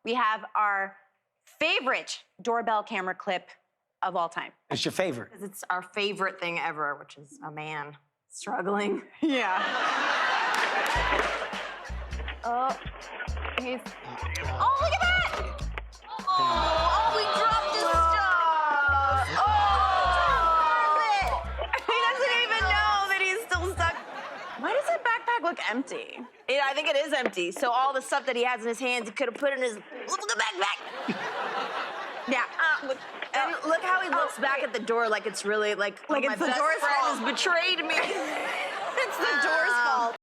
We have our favorite doorbell camera clip of all time. It's your favorite. Because it's our favorite thing ever, which is a man struggling. Yeah. Oh, he's... Oh, look at that! Oh, we dropped his stuff! Oh, he doesn't even know that he's still stuck. Why does that backpack look empty? I think it is empty. So all the stuff that he has in his hands, he could have put in his little backpack. Yeah. And look how he looks back at the door like it's really like Like my it's the best door's friend fault. has betrayed me. It's the door's fault.